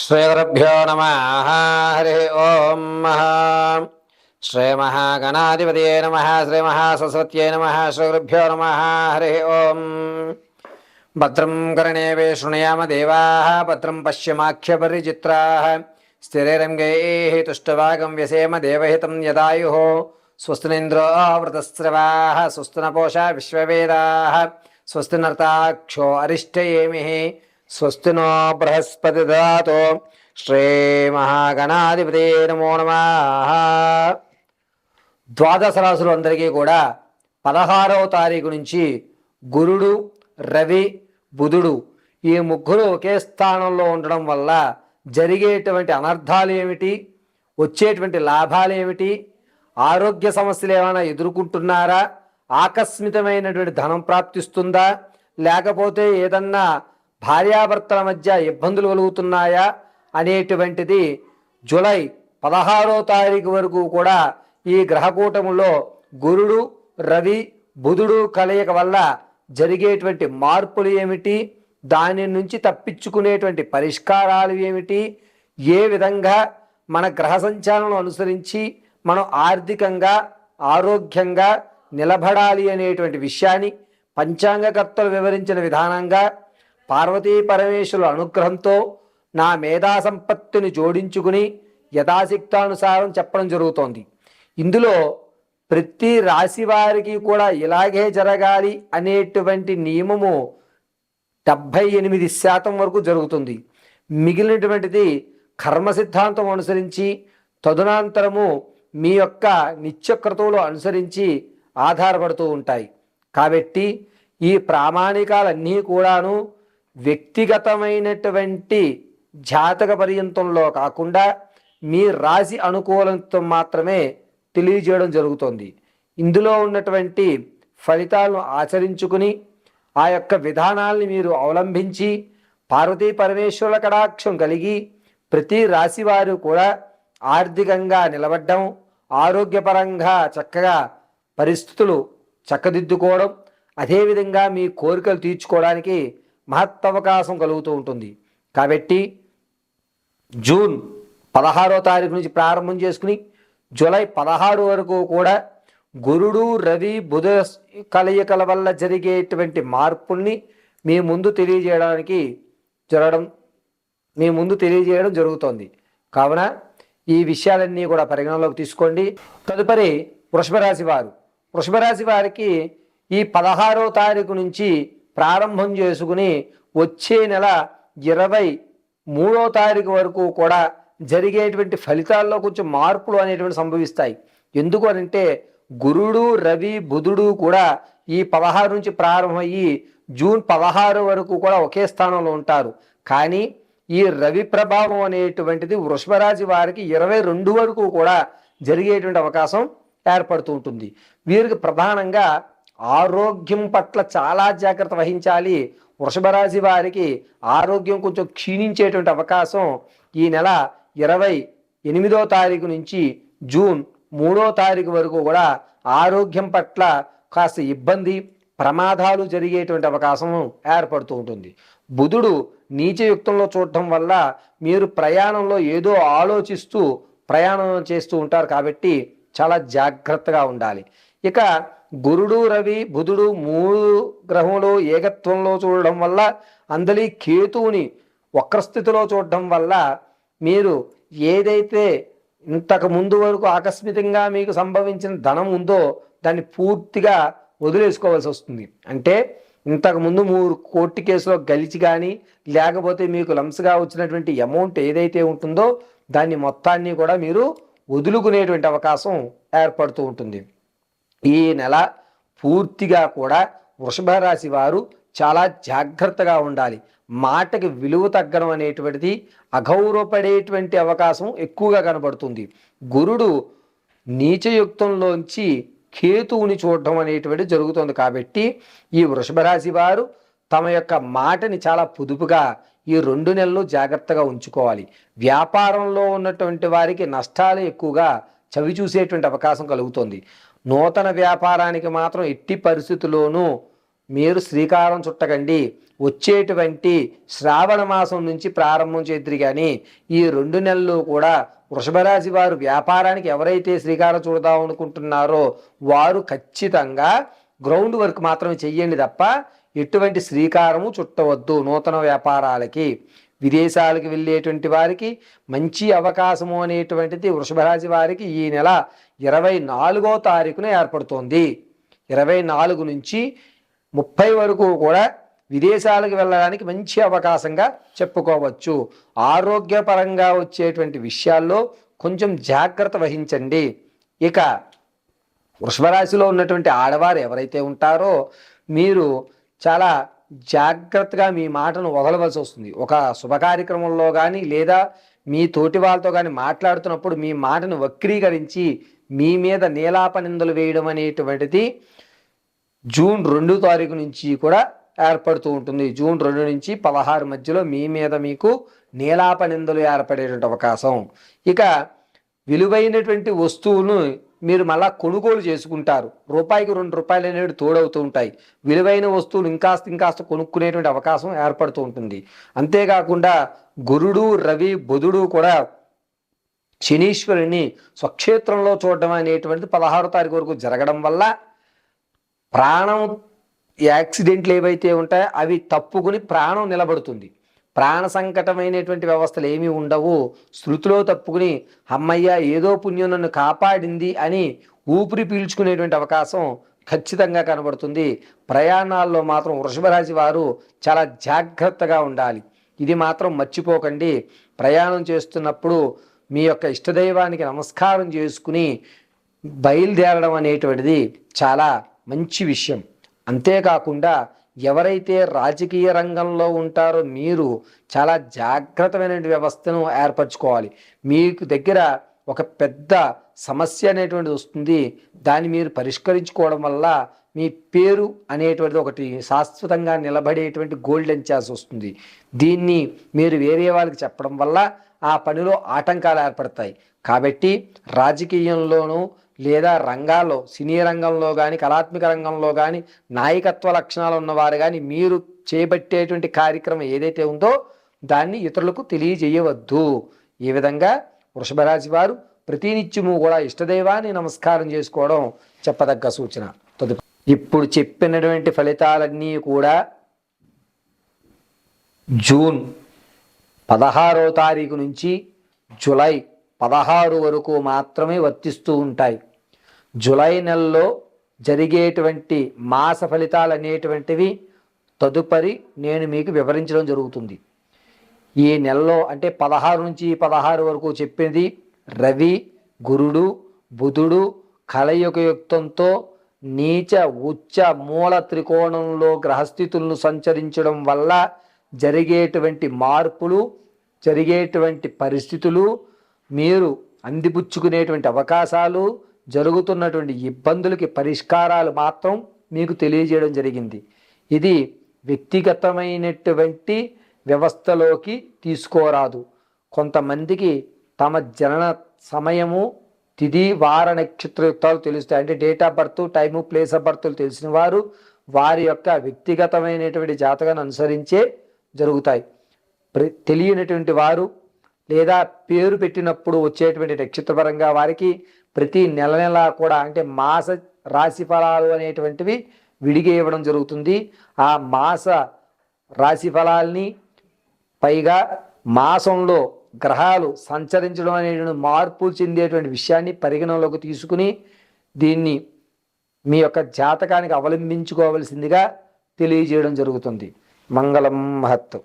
శ్రీగురుభ్యో నమః. హరి ఓం. శ్రీమహాగణాధిపతయే నమః. శ్రీమహాసరస్వత్యై నమః. శ్రీగురుభ్యో నమః. హరి ఓం. భద్రం కర్ణేభిः శృణుయామ దేవాः. భద్రం పశ్యమాఖ్యపరిచిత్రాः. స్థిరైరంగైः తుష్టవాగం వ్యసేమ దేవహితం యదాయుः. స్వస్తి నింద్రో వృతస్రవాः. స్వస్తి నపూషా విశ్వవేదాः. స్వస్తి నర్తాక్షో అరిష్టయేమిః. స్వస్తి నో బృహస్పతి దదాతు. శ్రీమహాగణాధిపతే నమో నమః. ద్వాదశ రాశులు అందరికీ కూడా 16వ తారీఖు నుంచి గురుడు, రవి, బుధుడు ఈ ముగ్గురు ఒకే స్థానంలో ఉండడం వల్ల జరిగేటువంటి అనర్థాలు ఏమిటి, వచ్చేటువంటి లాభాలు ఏమిటి, ఆరోగ్య సమస్యలు ఏమైనా ఎదుర్కొంటున్నారా, ఆకస్మికమైనటువంటి ధనం ప్రాప్తిస్తుందా, లేకపోతే ఏదన్నా భార్యాభర్తల మధ్య ఇబ్బందులు కలుగుతున్నాయా అనేటువంటిది జూలై 16వ తారీఖు వరకు కూడా ఈ గ్రహకూటములో గురుడు, రవి, బుధుడు కలయిక వల్ల జరిగేటువంటి మార్పులు ఏమిటి, దాని నుంచి తప్పించుకునేటువంటి పరిష్కారాలు ఏమిటి, ఏ విధంగా మన గ్రహ సంచాలను అనుసరించి మనం ఆర్థికంగా ఆరోగ్యంగా నిలబడాలి అనేటువంటి విషయాన్ని పంచాంగకర్తలు వివరించిన విధానంగా పార్వతీ పరమేశ్వరుల అనుగ్రహంతో నా మేధా సంపత్తిని జోడించుకుని యథాశక్తానుసారం చెప్పడం జరుగుతోంది. ఇందులో ప్రతి రాశి వారికి కూడా ఇలాగే జరగాలి అనేటువంటి నియమము 78% వరకు జరుగుతుంది. మిగిలినటువంటిది కర్మ సిద్ధాంతం అనుసరించి తదునంతరము మీ యొక్క నిత్యక్రతువులు అనుసరించి ఆధారపడుతూ ఉంటాయి. కాబట్టి ఈ ప్రామాణికాలన్నీ కూడాను వ్యక్తిగతమైనటువంటి జాతక పర్యంతంలో కాకుండా మీ రాశి అనుకూలంతో మాత్రమే తెలియజేయడం జరుగుతుంది. ఇందులో ఉన్నటువంటి ఫలితాలను ఆచరించుకుని ఆ యొక్క విధానాల్ని మీరు అవలంబించి పార్వతీ పరమేశ్వరుల కటాక్షం కలిగి ప్రతి రాశి వారు కూడా ఆర్థికంగా నిలబడ్డం, ఆరోగ్యపరంగా చక్కగా పరిస్థితులు చక్కదిద్దుకోవడం, అదేవిధంగా మీ కోరికలు తీర్చుకోవడానికి మహత్తవకాశం కలుగుతూ ఉంటుంది. కాబట్టి జూన్ 16వ తారీఖు నుంచి ప్రారంభం చేసుకుని జూలై 16 వరకు కూడా గురుడు, రవి, బుధ కలయికల వల్ల జరిగేటువంటి మార్పుల్ని మీ ముందు తెలియజేయడం జరుగుతోంది. కావున ఈ విషయాలన్నీ కూడా పరిగణలోకి తీసుకోండి. తదుపరి వృషభ రాశి వారికి ఈ 16వ తారీఖు నుంచి ప్రారంభం చేసుకుని వచ్చే నెల 23వ తారీఖు వరకు కూడా జరిగేటువంటి ఫలితాల్లో కొంచెం మార్పులు అనేటువంటి సంభవిస్తాయి. ఎందుకు అనంటే గురుడు, రవి, బుధుడు కూడా ఈ 16 నుంచి ప్రారంభమయ్యి జూన్ 16 వరకు కూడా ఒకే స్థానంలో ఉంటారు. కానీ ఈ రవి ప్రభావం అనేటువంటిది వృషభ రాశి వారికి 22 వరకు కూడా జరిగేటువంటి అవకాశం ఏర్పడుతూ ఉంటుంది. వీరికి ప్రధానంగా ఆరోగ్యం పట్ల చాలా జాగ్రత్త వహించాలి. వృషభ రాశి వారికి ఆరోగ్యం కొంచెం క్షీణించేటువంటి అవకాశం ఈ నెల 28వ తారీఖు నుంచి జూన్ 3వ తారీఖు వరకు కూడా ఆరోగ్యం పట్ల కాస్త ఇబ్బంది, ప్రమాదాలు జరిగేటువంటి అవకాశం ఏర్పడుతూ ఉంటుంది. బుధుడు నీచయుక్తంలో చూడటం వల్ల మీరు ప్రయాణంలో ఏదో ఆలోచిస్తూ ప్రయాణం చేస్తూ ఉంటారు. కాబట్టి చాలా జాగ్రత్తగా ఉండాలి. ఇక గురుడు, రవి, బుధుడు 3 గ్రహములు ఏకత్వంలో చూడడం వల్ల అందలి కేతువుని వక్రస్థితిలో చూడడం వల్ల మీరు ఏదైతే ఇంతకు ముందు వరకు ఆకస్మికంగా మీకు సంభవించిన ధనం ఉందో దాన్ని పూర్తిగా వదిలేసుకోవాల్సి వస్తుంది. అంటే ఇంతకుముందు 3 కోర్టు కేసులో గెలిచి కానీ లేకపోతే మీకు లంప్స్గా వచ్చినటువంటి అమౌంట్ ఏదైతే ఉంటుందో దాన్ని మొత్తాన్ని కూడా మీరు వదులుకునేటువంటి అవకాశం ఏర్పడుతూ ఉంటుంది. ఈ నెల పూర్తిగా కూడా వృషభ రాశి వారు చాలా జాగ్రత్తగా ఉండాలి. మాటకి విలువ తగ్గడం అనేటువంటిది, అగౌరవపడేటువంటి అవకాశం ఎక్కువగా కనబడుతుంది. గురుడు నీచయుక్తంలోంచి కేతువుని చూడడం అనేటువంటిది జరుగుతుంది. కాబట్టి ఈ వృషభ రాశి వారు తమ యొక్క మాటని చాలా పొదుపుగా ఈ 2 నెలలు జాగ్రత్తగా ఉంచుకోవాలి. వ్యాపారంలో ఉన్నటువంటి వారికి నష్టాలు ఎక్కువగా చవి చూసేటువంటి అవకాశం కలుగుతుంది. నూతన వ్యాపారానికి మాత్రం ఎట్టి పరిస్థితుల్లోనూ మీరు శ్రీకారం చుట్టకండి. వచ్చేటువంటి శ్రావణ మాసం నుంచి ప్రారంభం చేద్దరు. కానీ ఈ 2 నెలలు కూడా వృషభ రాశి వారు వ్యాపారానికి ఎవరైతే శ్రీకారం చుడదాం అనుకుంటున్నారో వారు ఖచ్చితంగా గ్రౌండ్ వర్క్ మాత్రమే చెయ్యండి తప్ప ఎటువంటి శ్రీకారము చుట్టవద్దు. నూతన వ్యాపారాలకి విదేశాలకు వెళ్ళేటువంటి వారికి మంచి అవకాశము అనేటువంటిది వృషభ రాశి వారికి ఈ నెల 24వ తారీఖున ఏర్పడుతోంది. 24 నుంచి 30 వరకు కూడా విదేశాలకు వెళ్ళడానికి మంచి అవకాశంగా చెప్పుకోవచ్చు. ఆరోగ్యపరంగా వచ్చేటువంటి విషయాల్లో కొంచెం జాగ్రత్త వహించండి. ఇక వృషభ రాశిలో ఉన్నటువంటి ఆడవారు ఎవరైతే ఉంటారో మీరు చాలా జాగ్రత్తగా మీ మాటను వదలవలసి వస్తుంది. ఒక శుభ కార్యక్రమంలో కానీ లేదా మీ తోటి వాళ్ళతో కానీ మాట్లాడుతున్నప్పుడు మీ మాటను వక్రీకరించి మీ మీద నీలాప నిందలు వేయడం అనేటువంటిది జూన్ 2 తారీఖు నుంచి కూడా ఏర్పడుతూ ఉంటుంది. జూన్ 2 నుంచి 16 మధ్యలో మీ మీద మీకు నీలాప నిందలు ఏర్పడేటువంటి అవకాశం. ఇక విలువైనటువంటి వస్తువులను మీరు మళ్ళా కొనుగోలు చేసుకుంటారు. రూపాయికి 2 రూపాయలు అనేవి తోడవుతూ ఉంటాయి. విలువైన వస్తువులు ఇంకాస్త కొనుక్కునేటువంటి అవకాశం ఏర్పడుతూ ఉంటుంది. అంతేకాకుండా గురుడు, రవి, బుధుడు కూడా శనీశ్వరుని స్వక్షేత్రంలో చూడడం అనేటువంటిది 16వ తారీఖు వరకు జరగడం వల్ల ప్రాణం యాక్సిడెంట్లు ఏవైతే ఉంటాయో అవి తప్పుకుని ప్రాణం నిలబడుతుంది. ప్రాణ సంకటమైనటువంటి వ్యవస్థలు ఏమీ ఉండవు. శృతిలో తప్పుకుని అమ్మయ్య ఏదో పుణ్యం నన్ను కాపాడింది అని ఊపిరి పీల్చుకునేటువంటి అవకాశం ఖచ్చితంగా కనబడుతుంది. ప్రయాణాల్లో మాత్రం వృషభ రాశి వారు చాలా జాగ్రత్తగా ఉండాలి. ఇది మాత్రం మర్చిపోకండి. ప్రయాణం చేస్తున్నప్పుడు మీ యొక్క ఇష్టదైవానికి నమస్కారం చేసుకుని బయలుదేరడం అనేటువంటిది చాలా మంచి విషయం. అంతేకాకుండా ఎవరైతే రాజకీయ రంగంలో ఉంటారో మీరు చాలా జాగ్రత్తమైన వ్యవస్థను ఏర్పరచుకోవాలి. మీకు దగ్గర ఒక పెద్ద సమస్య అనేటువంటిది వస్తుంది. దాన్ని మీరు పరిష్కరించుకోవడం వల్ల మీ పేరు అనేటువంటిది ఒకటి శాశ్వతంగా నిలబడేటువంటి గోల్డెన్ ఛాన్స్ వస్తుంది. దీన్ని మీరు వేరే వాళ్ళకి చెప్పడం వల్ల ఆ పనిలో ఆటంకాలు ఏర్పడతాయి. కాబట్టి రాజకీయంలోనూ లేదా రంగాల్లో సినీ రంగంలో కానీ కళాత్మక రంగంలో కానీ నాయకత్వ లక్షణాలు ఉన్నవారు కానీ మీరు చేపట్టేటువంటి కార్యక్రమం ఏదైతే ఉందో దాన్ని ఇతరులకు తెలియజేయవద్దు. ఈ విధంగా వృషభ రాశి వారు ప్రతినిత్యము కూడా ఇష్టదైవాన్ని నమస్కారం చేసుకోవడం చెప్పదగ్గ సూచన. ఇప్పుడు చెప్పినటువంటి ఫలితాలన్నీ కూడా జూన్ 16వ తారీఖు నుంచి జూలై 16 వరకు మాత్రమే వర్తిస్తూ ఉంటాయి. జూలై నెలలో జరిగేటువంటి మాస ఫలితాలు అనేటువంటివి తదుపరి నేను మీకు వివరించడం జరుగుతుంది. ఈ నెలలో అంటే 16 నుంచి 16 వరకు చెప్పింది రవి, గురుడు, బుధుడు కలయుగయుక్తంతో నీచ, ఉచ్చ, మూల త్రికోణంలో గ్రహస్థితులను సంచరించడం వల్ల జరిగేటువంటి మార్పులు, జరిగేటువంటి పరిస్థితులు, మీరు అందిపుచ్చుకునేటువంటి అవకాశాలు, జరుగుతున్నటువంటి ఇబ్బందులకి పరిష్కారాలు మాత్రం మీకు తెలియజేయడం జరిగింది. ఇది వ్యక్తిగతమైనటువంటి వ్యవస్థలోకి తీసుకోరాదు. కొంతమందికి తమ జనన సమయము, తిథి, వార, నక్షత్రయుక్తాలు తెలుస్తాయి. అంటే date of birth, time, place of బర్త్లు తెలిసిన వారు వారి యొక్క వ్యక్తిగతమైనటువంటి జాతకాన్ని అనుసరించే జరుగుతాయి. తెలియనటువంటి వారు లేదా పేరు పెట్టినప్పుడు వచ్చేటువంటి నక్షత్రపరంగా వారికి ప్రతి నెల కూడా అంటే మాస రాశి ఫలాలు అనేటువంటివి విడిగా ఇవ్వడం జరుగుతుంది. ఆ మాస రాశి ఫలాల్ని పైగా మాసంలో గ్రహాలు సంచరించడం అనేటువంటి మార్పులు చెందేటువంటి విషయాన్ని పరిగణనలోకి తీసుకుని దీన్ని మీ యొక్క జాతకానికి అవలంబించుకోవలసిందిగా తెలియజేయడం జరుగుతుంది. మంగళం మహత్తు.